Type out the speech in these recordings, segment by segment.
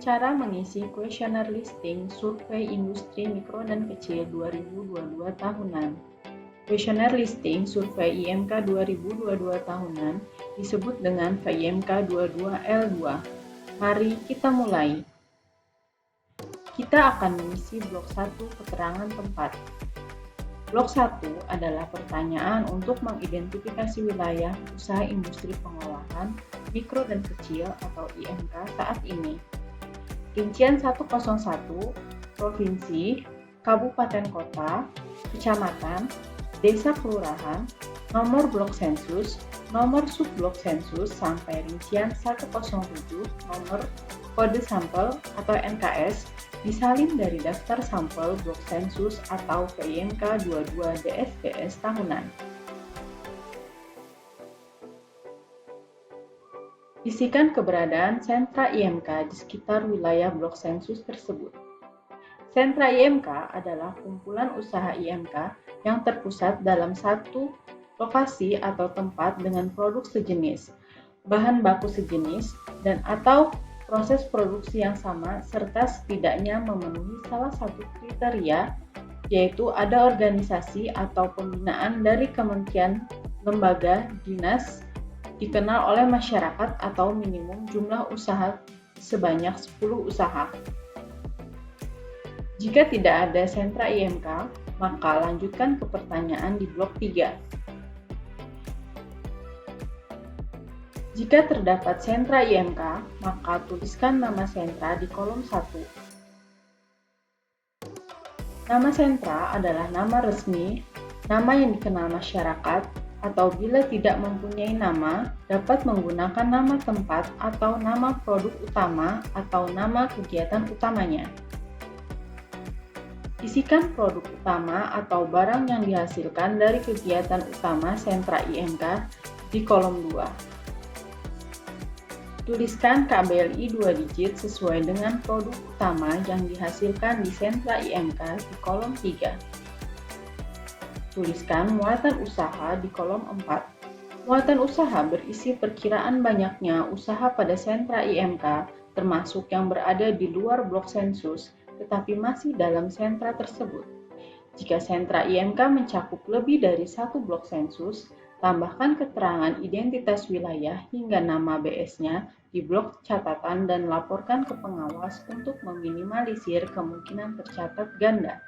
Cara mengisi kuesioner listing Survei Industri Mikro dan Kecil 2022 tahunan. Kuesioner listing Survei IMK 2022 tahunan disebut dengan VIMK 22L2. Mari kita mulai. Kita akan mengisi blok 1 keterangan tempat. Blok 1 adalah pertanyaan untuk mengidentifikasi wilayah usaha industri pengolahan mikro dan kecil atau IMK saat ini. Rincian 101, provinsi, kabupaten kota, kecamatan, desa kelurahan, nomor blok sensus, nomor subblok sensus sampai rincian 107, nomor kode sampel atau NKS disalin dari daftar sampel blok sensus atau VIMK 22 DSBS tahunan. Isikan keberadaan sentra IMK di sekitar wilayah blok sensus tersebut. Sentra IMK adalah kumpulan usaha IMK yang terpusat dalam satu lokasi atau tempat dengan produk sejenis, bahan baku sejenis, dan atau proses produksi yang sama serta setidaknya memenuhi salah satu kriteria, yaitu ada organisasi atau pembinaan dari kementerian, lembaga, dinas, dikenal oleh masyarakat atau minimum jumlah usaha sebanyak 10 usaha. Jika tidak ada sentra IMK, maka lanjutkan ke pertanyaan di blok 3. Jika terdapat sentra IMK, maka tuliskan nama sentra di kolom 1. Nama sentra adalah nama resmi, nama yang dikenal masyarakat, atau bila tidak mempunyai nama, dapat menggunakan nama tempat atau nama produk utama atau nama kegiatan utamanya. Isikan produk utama atau barang yang dihasilkan dari kegiatan utama sentra IMK di kolom 2. Tuliskan KBLI 2 digit sesuai dengan produk utama yang dihasilkan di sentra IMK di kolom 3. Tuliskan muatan usaha di kolom 4. Muatan usaha berisi perkiraan banyaknya usaha pada sentra IMK, termasuk yang berada di luar blok sensus, tetapi masih dalam sentra tersebut. Jika sentra IMK mencakup lebih dari satu blok sensus, tambahkan keterangan identitas wilayah hingga nama BS-nya di blok catatan dan laporkan ke pengawas untuk meminimalisir kemungkinan tercatat ganda.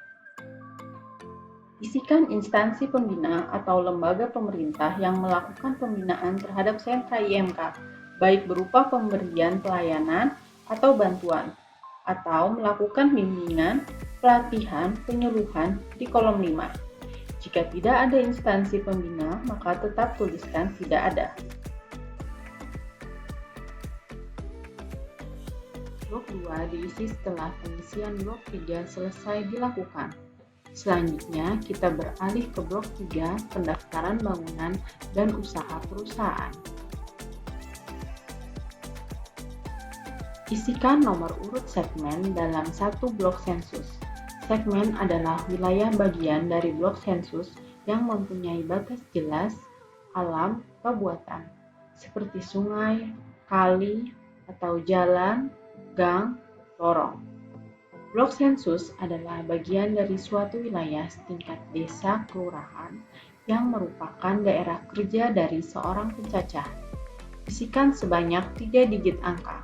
Isikan instansi pembina atau lembaga pemerintah yang melakukan pembinaan terhadap sentra IMK, baik berupa pemberian pelayanan atau bantuan, atau melakukan bimbingan, pelatihan, penyuluhan di kolom 5. Jika tidak ada instansi pembina, maka tetap tuliskan tidak ada. Blok 2 diisi setelah pengisian blok 3 selesai dilakukan. Selanjutnya, kita beralih ke blok 3, pendaftaran bangunan dan usaha perusahaan. Isikan nomor urut segmen dalam satu blok sensus. Segmen adalah wilayah bagian dari blok sensus yang mempunyai batas jelas, alam, atau buatan, seperti sungai, kali, atau jalan, gang, lorong. Blok sensus adalah bagian dari suatu wilayah setingkat desa kelurahan yang merupakan daerah kerja dari seorang pencacah. Isikan sebanyak 3 digit angka.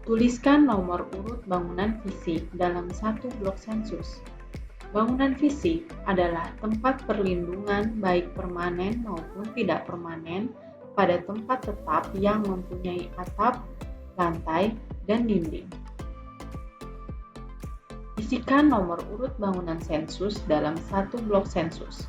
Tuliskan nomor urut bangunan fisik dalam satu blok sensus. Bangunan fisik adalah tempat perlindungan baik permanen maupun tidak permanen pada tempat tetap yang mempunyai atap, lantai, dan dinding. Isikan nomor urut bangunan sensus dalam satu blok sensus.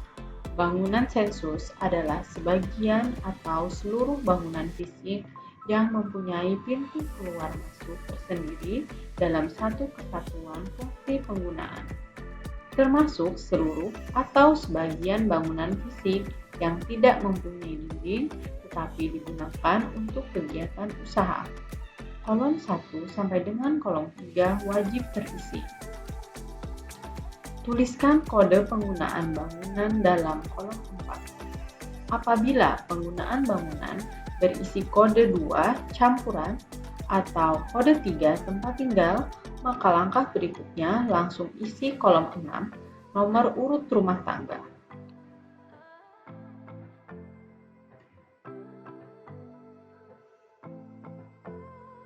Bangunan sensus adalah sebagian atau seluruh bangunan fisik yang mempunyai pintu keluar masuk tersendiri dalam satu kesatuan fungsi penggunaan, termasuk seluruh atau sebagian bangunan fisik yang tidak mempunyai dinding tetapi digunakan untuk kegiatan usaha. Kolom 1 sampai dengan kolom 3 wajib terisi. Tuliskan kode penggunaan bangunan dalam kolom 4. Apabila penggunaan bangunan berisi kode 2 campuran atau kode 3 tempat tinggal, maka langkah berikutnya langsung isi kolom 6, nomor urut rumah tangga.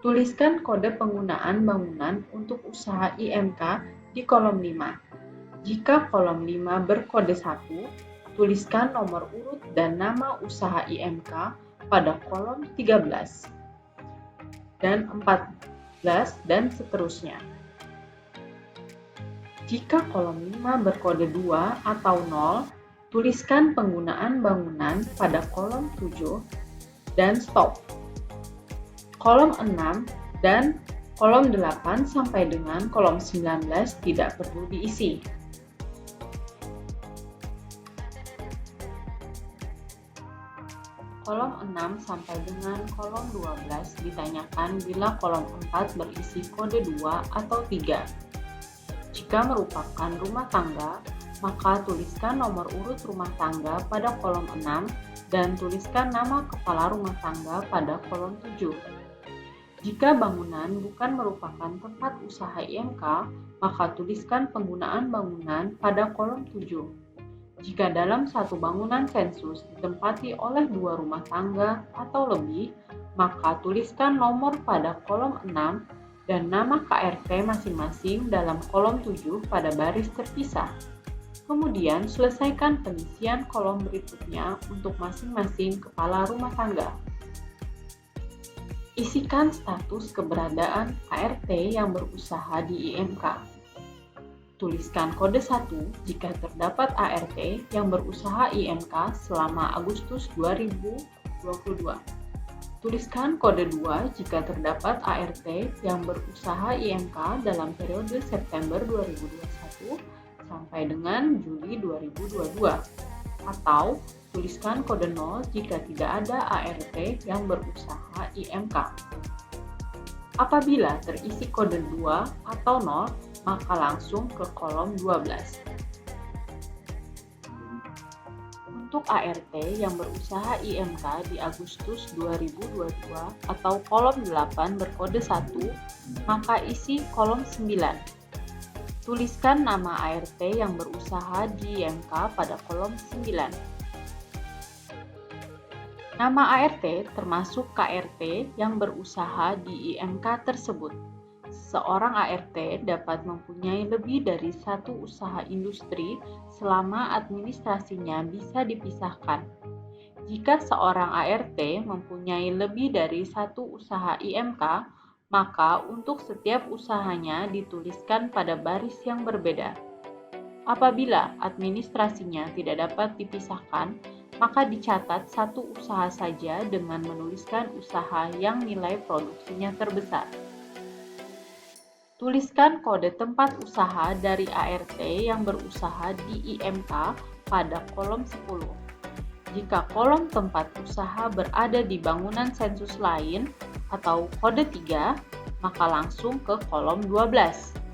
Tuliskan kode penggunaan bangunan untuk usaha IMK di kolom 5. Jika kolom 5 berkode 1, tuliskan nomor urut dan nama usaha IMK pada kolom 13 dan 14 dan seterusnya. Jika kolom 5 berkode 2 atau 0, tuliskan penggunaan bangunan pada kolom 7 dan stop. Kolom 6 dan kolom 8 sampai dengan kolom 19 tidak perlu diisi. Kolom 6 sampai dengan kolom 12 ditanyakan bila kolom 4 berisi kode 2 atau 3. Jika merupakan rumah tangga, maka tuliskan nomor urut rumah tangga pada kolom 6 dan tuliskan nama kepala rumah tangga pada kolom 7. Jika bangunan bukan merupakan tempat usaha IMK, maka tuliskan penggunaan bangunan pada kolom 7. Jika dalam satu bangunan sensus ditempati oleh 2 rumah tangga atau lebih, maka tuliskan nomor pada kolom 6 dan nama KRT masing-masing dalam kolom 7 pada baris terpisah. Kemudian selesaikan pengisian kolom berikutnya untuk masing-masing kepala rumah tangga. Isikan status keberadaan ART yang berusaha di IMK. Tuliskan kode 1 jika terdapat ART yang berusaha IMK selama Agustus 2022. Tuliskan kode 2 jika terdapat ART yang berusaha IMK dalam periode September 2021 sampai dengan Juli 2022. Atau tuliskan kode 0 jika tidak ada ART yang berusaha IMK. Apabila terisi kode 2 atau 0, maka langsung ke kolom 12. Untuk ART yang berusaha IMK di Agustus 2022 atau kolom 8 berkode 1, maka isi kolom 9. Tuliskan nama ART yang berusaha di IMK pada kolom 9. Nama ART termasuk KRT yang berusaha di IMK tersebut. Seorang ART dapat mempunyai lebih dari satu usaha industri selama administrasinya bisa dipisahkan. Jika seorang ART mempunyai lebih dari satu usaha IMK, maka untuk setiap usahanya dituliskan pada baris yang berbeda. Apabila administrasinya tidak dapat dipisahkan, maka dicatat satu usaha saja dengan menuliskan usaha yang nilai produksinya terbesar. Tuliskan kode tempat usaha dari ART yang berusaha di IMK pada kolom 10. Jika kolom tempat usaha berada di bangunan sensus lain atau kode 3, maka langsung ke kolom 12.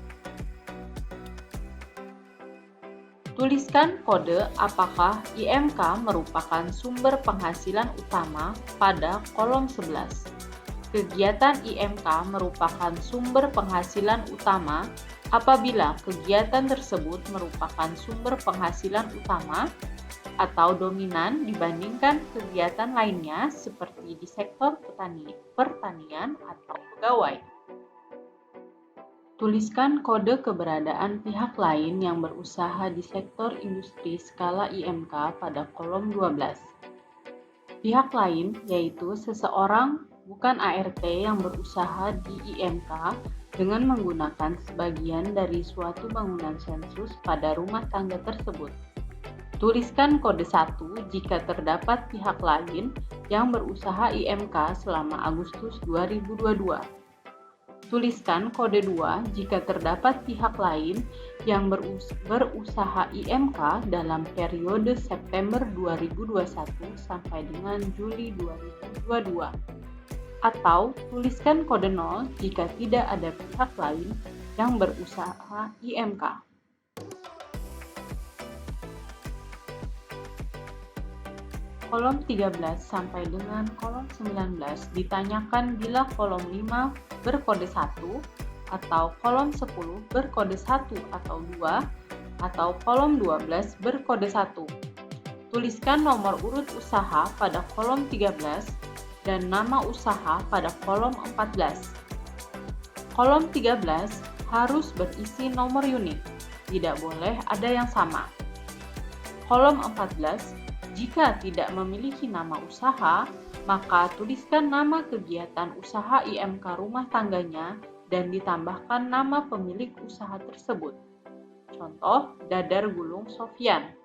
Tuliskan kode apakah IMK merupakan sumber penghasilan utama pada kolom 11. Kegiatan IMK merupakan sumber penghasilan utama apabila kegiatan tersebut merupakan sumber penghasilan utama atau dominan dibandingkan kegiatan lainnya seperti di sektor pertanian atau pegawai. Tuliskan kode keberadaan pihak lain yang berusaha di sektor industri skala IMK pada kolom 12. Pihak lain yaitu seseorang bukan ART yang berusaha di IMK dengan menggunakan sebagian dari suatu bangunan sensus pada rumah tangga tersebut. Tuliskan kode 1 jika terdapat pihak lain yang berusaha IMK selama Agustus 2022. Tuliskan kode 2 jika terdapat pihak lain yang berusaha IMK dalam periode September 2021 sampai dengan Juli 2022. Atau tuliskan kode 0 jika tidak ada pihak lain yang berusaha IMK. Kolom 13 sampai dengan kolom 19 ditanyakan bila kolom 5 berkode 1 atau kolom 10 berkode 1 atau 2 atau kolom 12 berkode 1. Tuliskan nomor urut usaha pada kolom 13 dan nama usaha pada kolom 14. Kolom 13 harus berisi nomor unit, tidak boleh ada yang sama. Kolom 14, jika tidak memiliki nama usaha, maka tuliskan nama kegiatan usaha IMK rumah tangganya dan ditambahkan nama pemilik usaha tersebut. Contoh, Dadar Gulung Sofyan.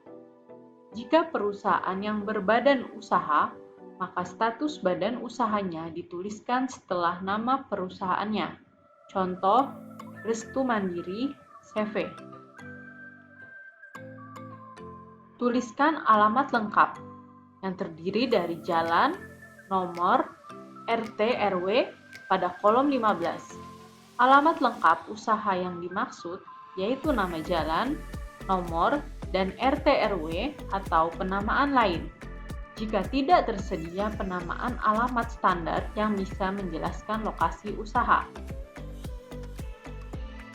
Jika perusahaan yang berbadan usaha, maka status badan usahanya dituliskan setelah nama perusahaannya. Contoh, Restu Mandiri CV. Tuliskan alamat lengkap yang terdiri dari jalan, nomor, RT, RW pada kolom 15. Alamat lengkap usaha yang dimaksud yaitu nama jalan, nomor, dan RT RW atau penamaan lain. Jika tidak tersedia penamaan alamat standar yang bisa menjelaskan lokasi usaha.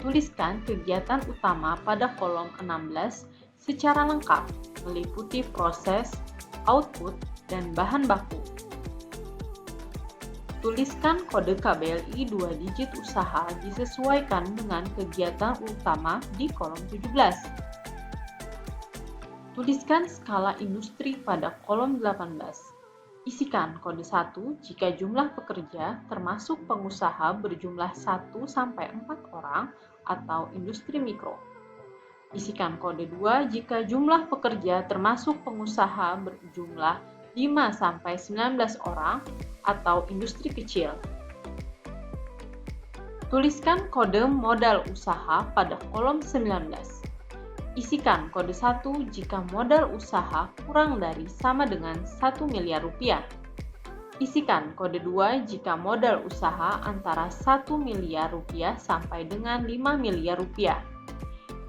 Tuliskan kegiatan utama pada kolom 16 secara lengkap, meliputi proses, output, dan bahan baku. Tuliskan kode KBLI 2 digit usaha disesuaikan dengan kegiatan utama di kolom 17. Tuliskan skala industri pada kolom 18. Isikan kode 1 jika jumlah pekerja termasuk pengusaha berjumlah 1-4 orang atau industri mikro. Isikan kode 2 jika jumlah pekerja termasuk pengusaha berjumlah 5-19 orang atau industri kecil. Tuliskan kode modal usaha pada kolom 19. Isikan kode 1 jika modal usaha kurang dari sama dengan 1 miliar rupiah. Isikan kode 2 jika modal usaha antara 1 miliar rupiah sampai dengan 5 miliar rupiah.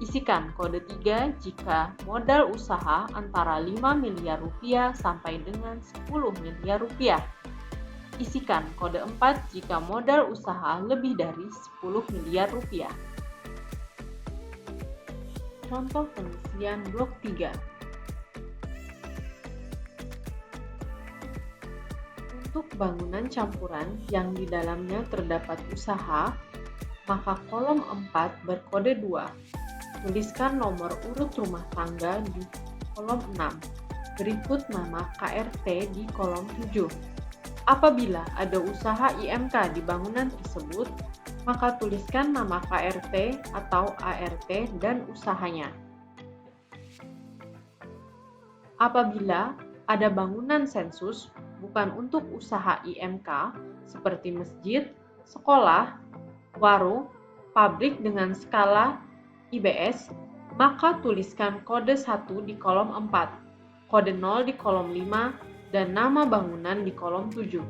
Isikan kode 3 jika modal usaha antara 5 miliar rupiah sampai dengan 10 miliar rupiah. Isikan kode 4 jika modal usaha lebih dari 10 miliar rupiah. Contoh pengisian blok 3. Untuk bangunan campuran yang di dalamnya terdapat usaha, maka kolom 4 berkode 2. Tuliskan nomor urut rumah tangga di kolom 6, berikut nama KRT di kolom 7. Apabila ada usaha IMK di bangunan tersebut, maka tuliskan nama KRT atau ART dan usahanya. Apabila ada bangunan sensus bukan untuk usaha IMK seperti masjid, sekolah, warung, pabrik dengan skala IBS, maka tuliskan kode 1 di kolom 4, kode 0 di kolom 5, dan nama bangunan di kolom 7.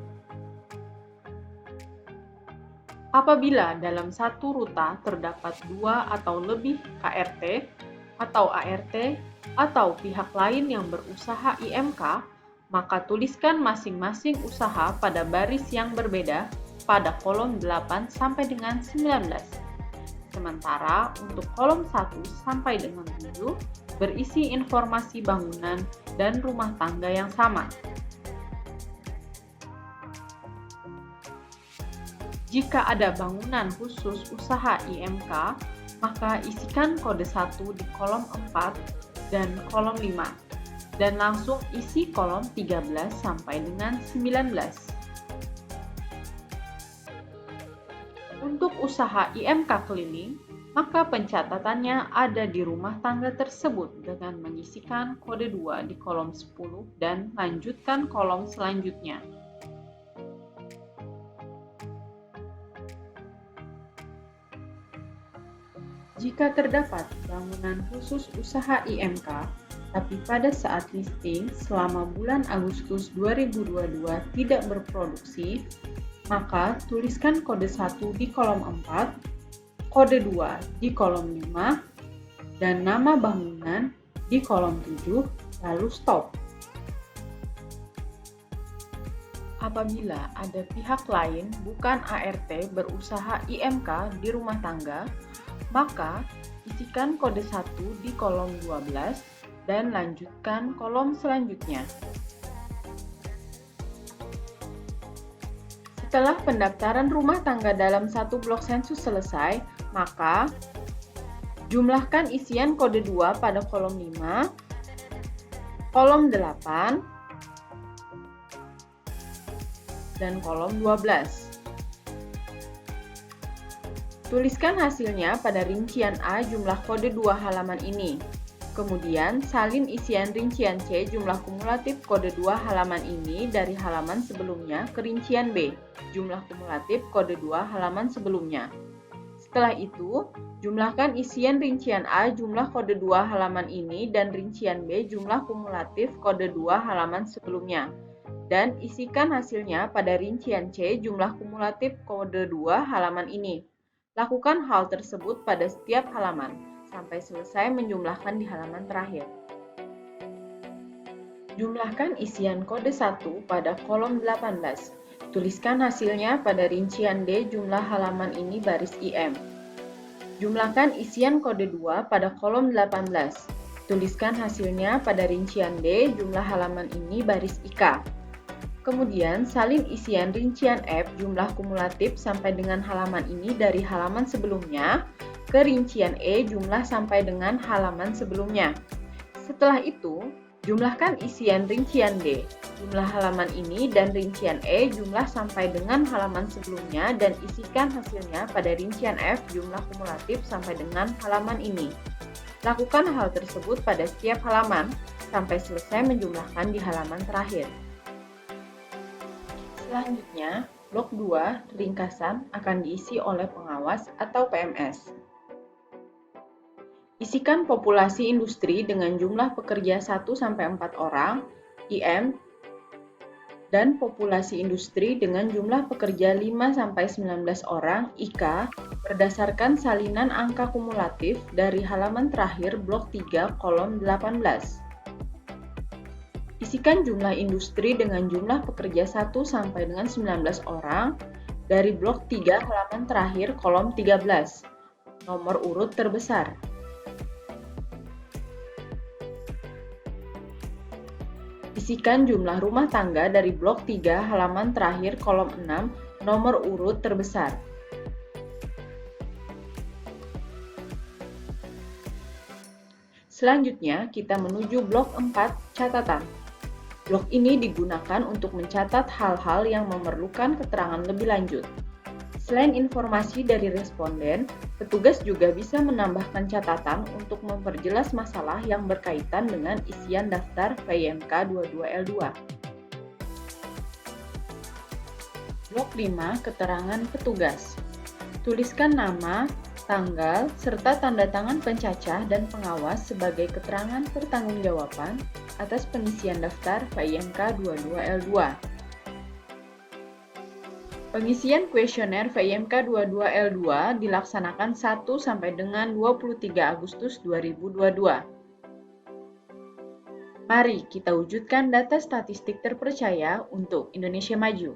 Apabila dalam satu ruta terdapat 2 atau lebih KRT atau ART atau pihak lain yang berusaha IMK, maka tuliskan masing-masing usaha pada baris yang berbeda pada kolom 8 sampai dengan 19. Sementara untuk kolom 1 sampai dengan 7 berisi informasi bangunan dan rumah tangga yang sama. Jika ada bangunan khusus usaha IMK, maka isikan kode 1 di kolom 4 dan kolom 5, dan langsung isi kolom 13 sampai dengan 19. Untuk usaha IMK keliling, maka pencatatannya ada di rumah tangga tersebut dengan mengisikan kode 2 di kolom 10 dan lanjutkan kolom selanjutnya. Jika terdapat bangunan khusus usaha IMK, tapi pada saat listing selama bulan Agustus 2022 tidak berproduksi, maka tuliskan kode 1 di kolom 4, kode 2 di kolom 5, dan nama bangunan di kolom 7, lalu stop. Apabila ada pihak lain bukan ART berusaha IMK di rumah tangga, maka isikan kode 1 di kolom 12 dan lanjutkan kolom selanjutnya. Setelah pendaftaran rumah tangga dalam satu blok sensus selesai, maka jumlahkan isian kode 2 pada kolom 5, kolom 8, dan kolom 12. Tuliskan hasilnya pada rincian A jumlah kode 2 halaman ini. Kemudian, salin isian rincian C jumlah kumulatif kode 2 halaman ini dari halaman sebelumnya ke rincian B, jumlah kumulatif kode 2 halaman sebelumnya. Setelah itu, jumlahkan isian rincian A jumlah kode 2 halaman ini dan rincian B jumlah kumulatif kode 2 halaman sebelumnya. Dan isikan hasilnya pada rincian C jumlah kumulatif kode 2 halaman ini. Lakukan hal tersebut pada setiap halaman sampai selesai menjumlahkan di halaman terakhir. Jumlahkan isian kode 1 pada kolom 18. Tuliskan hasilnya pada rincian D jumlah halaman ini baris IM. Jumlahkan isian kode 2 pada kolom 18. Tuliskan hasilnya pada rincian D jumlah halaman ini baris IK. Kemudian, salin isian rincian F jumlah kumulatif sampai dengan halaman ini dari halaman sebelumnya ke rincian E jumlah sampai dengan halaman sebelumnya. Setelah itu, jumlahkan isian rincian D, jumlah halaman ini dan rincian E jumlah sampai dengan halaman sebelumnya dan isikan hasilnya pada rincian F jumlah kumulatif sampai dengan halaman ini. Lakukan hal tersebut pada setiap halaman sampai selesai menjumlahkan di halaman terakhir. Selanjutnya, blok 2 ringkasan akan diisi oleh pengawas atau PMS. Isikan populasi industri dengan jumlah pekerja 1-4 orang, IM, dan populasi industri dengan jumlah pekerja 5-19 orang, IK, berdasarkan salinan angka kumulatif dari halaman terakhir blok 3 kolom 18. Isikan jumlah industri dengan jumlah pekerja 1-19 orang dari blok 3 halaman terakhir kolom 13, nomor urut terbesar. Isikan jumlah rumah tangga dari blok 3 halaman terakhir kolom 6, nomor urut terbesar. Selanjutnya, kita menuju blok 4 catatan. Blok ini digunakan untuk mencatat hal-hal yang memerlukan keterangan lebih lanjut. Selain informasi dari responden, petugas juga bisa menambahkan catatan untuk memperjelas masalah yang berkaitan dengan isian daftar VIMK 22L2. Blok 5 keterangan petugas. Tuliskan nama, tanggal, serta tanda tangan pencacah dan pengawas sebagai keterangan pertanggungjawaban atas pengisian daftar VIMK 22L2. Pengisian kuesioner VIMK 22L2 dilaksanakan 1 sampai dengan 23 Agustus 2022. Mari kita wujudkan data statistik terpercaya untuk Indonesia Maju.